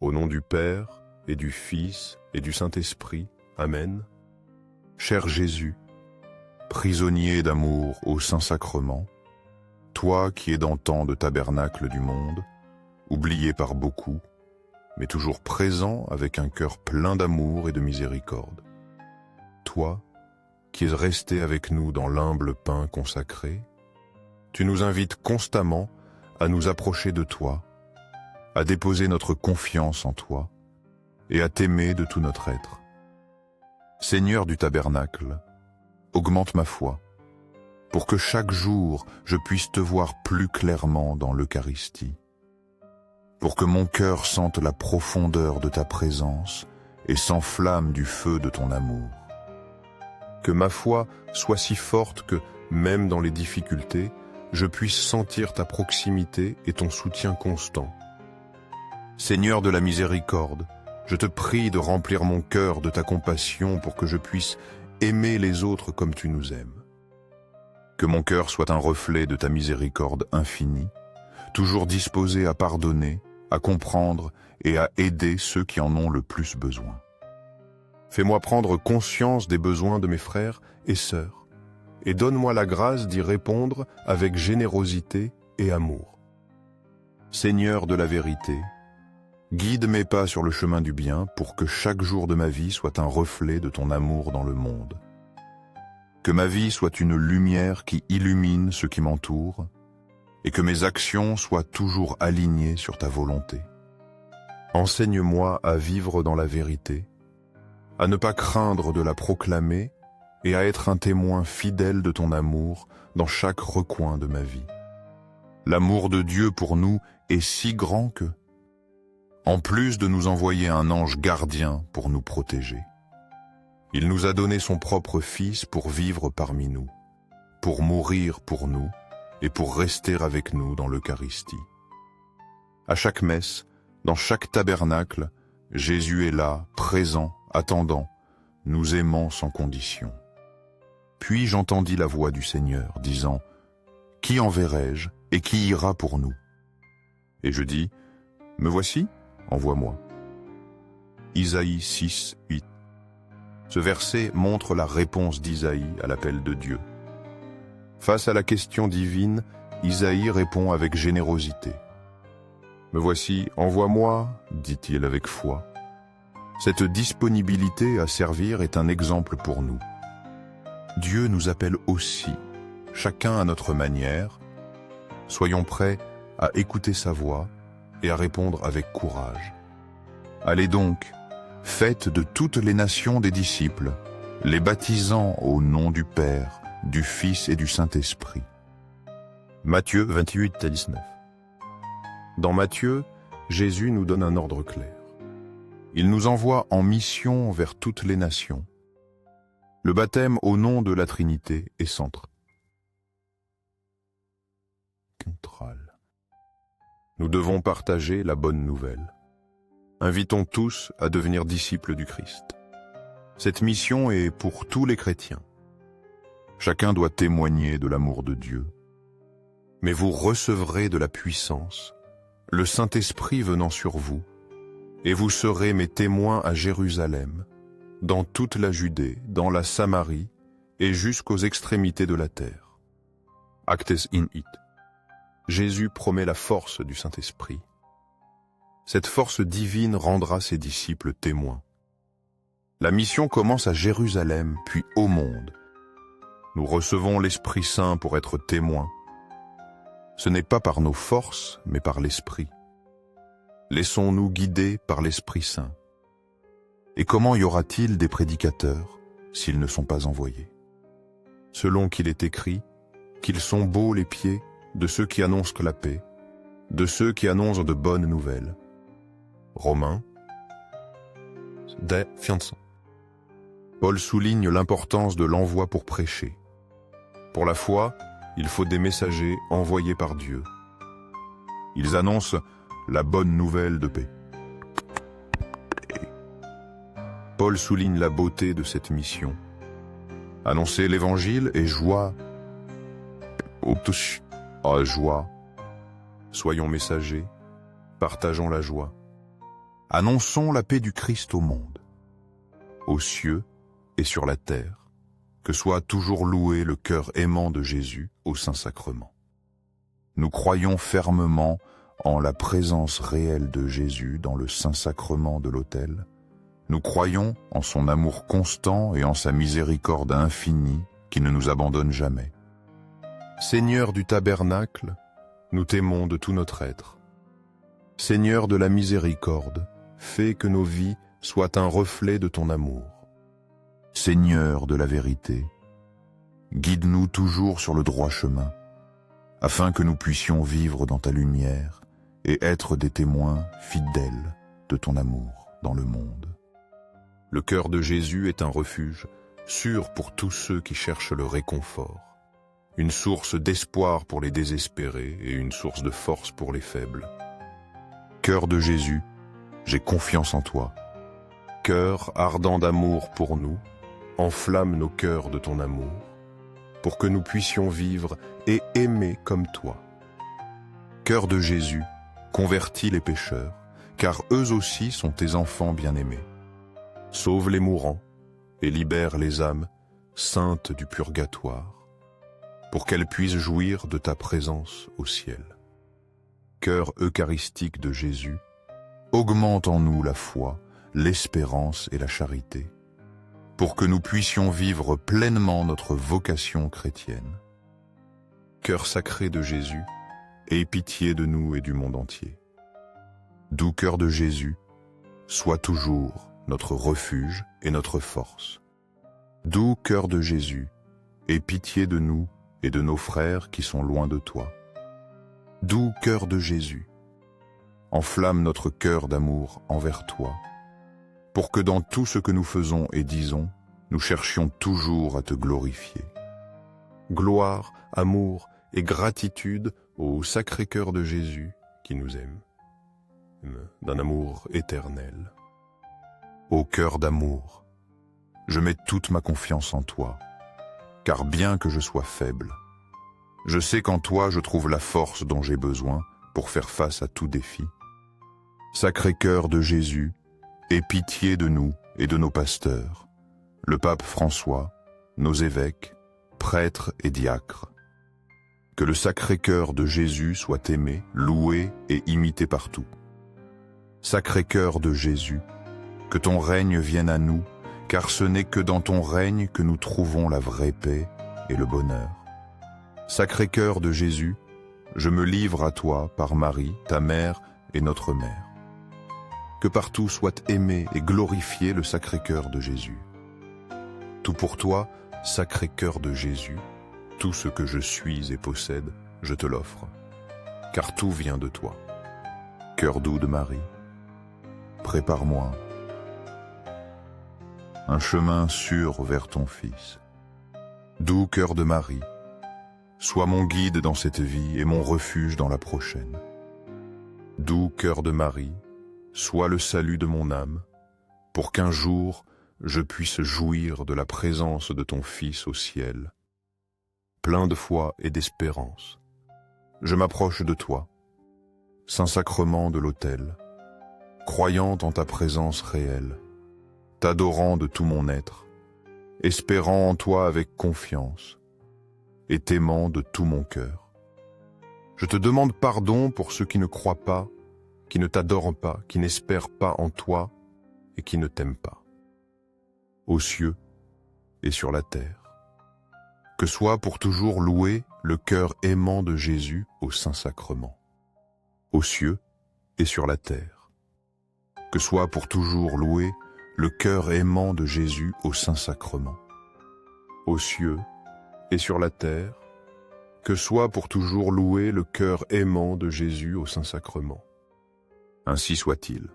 Au nom du Père, et du Fils, et du Saint-Esprit. Amen. Cher Jésus, prisonnier d'amour au Saint-Sacrement, toi qui es dans tant de tabernacles du monde, oublié par beaucoup, mais toujours présent avec un cœur plein d'amour et de miséricorde. Toi, qui es resté avec nous dans l'humble pain consacré, tu nous invites constamment à nous approcher de toi, à déposer notre confiance en toi et à t'aimer de tout notre être. Seigneur du tabernacle, augmente ma foi, pour que chaque jour je puisse te voir plus clairement dans l'Eucharistie, pour que mon cœur sente la profondeur de ta présence et s'enflamme du feu de ton amour. Que ma foi soit si forte que, même dans les difficultés, je puisse sentir ta proximité et ton soutien constant. Seigneur de la miséricorde, je te prie de remplir mon cœur de ta compassion pour que je puisse aimer les autres comme tu nous aimes. Que mon cœur soit un reflet de ta miséricorde infinie, toujours disposé à pardonner, à comprendre et à aider ceux qui en ont le plus besoin. Fais-moi prendre conscience des besoins de mes frères et sœurs, et donne-moi la grâce d'y répondre avec générosité et amour. Seigneur de la vérité, guide mes pas sur le chemin du bien pour que chaque jour de ma vie soit un reflet de ton amour dans le monde. Que ma vie soit une lumière qui illumine ce qui m'entoure et que mes actions soient toujours alignées sur ta volonté. Enseigne-moi à vivre dans la vérité, à ne pas craindre de la proclamer et à être un témoin fidèle de ton amour dans chaque recoin de ma vie. L'amour de Dieu pour nous est si grand que, en plus de nous envoyer un ange gardien pour nous protéger, il nous a donné son propre Fils pour vivre parmi nous, pour mourir pour nous et pour rester avec nous dans l'Eucharistie. À chaque messe, dans chaque tabernacle, Jésus est là, présent, attendant, nous aimant sans condition. Puis j'entendis la voix du Seigneur, disant « Qui enverrai-je et qui ira pour nous ?» Et je dis « Me voici, envoie-moi. » Isaïe 6, 8. Ce verset montre la réponse d'Isaïe à l'appel de Dieu. Face à la question divine, Isaïe répond avec générosité. « Me voici, envoie-moi, dit-il avec foi. » Cette disponibilité à servir est un exemple pour nous. Dieu nous appelle aussi, chacun à notre manière. Soyons prêts à écouter sa voix et à répondre avec courage. Allez donc, faites de toutes les nations des disciples, les baptisant au nom du Père, du Fils et du Saint-Esprit. Matthieu 28-19. Dans Matthieu, Jésus nous donne un ordre clair. Il nous envoie en mission vers toutes les nations. Le baptême au nom de la Trinité est central. Nous devons partager la bonne nouvelle. Invitons tous à devenir disciples du Christ. Cette mission est pour tous les chrétiens. Chacun doit témoigner de l'amour de Dieu. Mais vous recevrez de la puissance, le Saint-Esprit venant sur vous, et vous serez mes témoins à Jérusalem, dans toute la Judée, dans la Samarie et jusqu'aux extrémités de la terre. Actes in it. Jésus promet la force du Saint-Esprit. Cette force divine rendra ses disciples témoins. La mission commence à Jérusalem, puis au monde. Nous recevons l'Esprit Saint pour être témoins. Ce n'est pas par nos forces, mais par l'Esprit. Laissons-nous guider par l'Esprit Saint. Et comment y aura-t-il des prédicateurs s'ils ne sont pas envoyés? Selon qu'il est écrit, qu'ils sont beaux les pieds de ceux qui annoncent la paix, de ceux qui annoncent de bonnes nouvelles. Romains 10:15. Paul souligne l'importance de l'envoi pour prêcher. Pour la foi, il faut des messagers envoyés par Dieu. Ils annoncent la bonne nouvelle de paix. Paul souligne la beauté de cette mission. Annoncer l'évangile est joie. Joie. Soyons messagers, partageons la joie. Annonçons la paix du Christ au monde, aux cieux et sur la terre, que soit toujours loué le cœur aimant de Jésus au Saint-Sacrement. Nous croyons fermement en la présence réelle de Jésus dans le Saint-Sacrement de l'autel. Nous croyons en son amour constant et en sa miséricorde infinie qui ne nous abandonne jamais. Seigneur du tabernacle, nous t'aimons de tout notre être. Seigneur de la miséricorde, fais que nos vies soient un reflet de ton amour. Seigneur de la vérité, guide-nous toujours sur le droit chemin, afin que nous puissions vivre dans ta lumière et être des témoins fidèles de ton amour dans le monde. Le cœur de Jésus est un refuge sûr pour tous ceux qui cherchent le réconfort, une source d'espoir pour les désespérés et une source de force pour les faibles. Cœur de Jésus, j'ai confiance en toi. Cœur ardent d'amour pour nous, enflamme nos cœurs de ton amour, pour que nous puissions vivre et aimer comme toi. Cœur de Jésus, convertis les pécheurs, car eux aussi sont tes enfants bien-aimés. Sauve les mourants et libère les âmes saintes du purgatoire, pour qu'elles puissent jouir de ta présence au ciel. Cœur eucharistique de Jésus, augmente en nous la foi, l'espérance et la charité, pour que nous puissions vivre pleinement notre vocation chrétienne. Cœur sacré de Jésus, aie pitié de nous et du monde entier. Doux cœur de Jésus, sois toujours notre refuge et notre force. Doux cœur de Jésus, aie pitié de nous et de nos frères qui sont loin de toi. Doux cœur de Jésus, enflamme notre cœur d'amour envers toi, pour que dans tout ce que nous faisons et disons, nous cherchions toujours à te glorifier. Gloire, amour et gratitude au Sacré-Cœur de Jésus qui nous aime, d'un amour éternel. Ô cœur d'amour, je mets toute ma confiance en toi, car bien que je sois faible, je sais qu'en toi je trouve la force dont j'ai besoin pour faire face à tout défi. Sacré-Cœur de Jésus, aie pitié de nous et de nos pasteurs, le pape François, nos évêques, prêtres et diacres. Que le Sacré-Cœur de Jésus soit aimé, loué et imité partout. Sacré-Cœur de Jésus, que ton règne vienne à nous, car ce n'est que dans ton règne que nous trouvons la vraie paix et le bonheur. Sacré-Cœur de Jésus, je me livre à toi par Marie, ta mère et notre mère. Que partout soit aimé et glorifié le Sacré-Cœur de Jésus. Tout pour toi, Sacré-Cœur de Jésus, tout ce que je suis et possède, je te l'offre, car tout vient de toi. Cœur doux de Marie, prépare-moi un chemin sûr vers ton Fils. Doux cœur de Marie, sois mon guide dans cette vie et mon refuge dans la prochaine. Doux cœur de Marie, sois le salut de mon âme, pour qu'un jour je puisse jouir de la présence de ton Fils au ciel. Plein de foi et d'espérance, je m'approche de toi, Saint-Sacrement de l'autel, croyant en ta présence réelle, t'adorant de tout mon être, espérant en toi avec confiance, et t'aimant de tout mon cœur. Je te demande pardon pour ceux qui ne croient pas, qui ne t'adorent pas, qui n'espèrent pas en toi et qui ne t'aiment pas. Aux cieux et sur la terre, que soit pour toujours loué le cœur aimant de Jésus au Saint-Sacrement. Aux cieux et sur la terre, que soit pour toujours loué le cœur aimant de Jésus au Saint-Sacrement. Aux cieux et sur la terre, que soit pour toujours loué le cœur aimant de Jésus au Saint-Sacrement. Ainsi soit-il.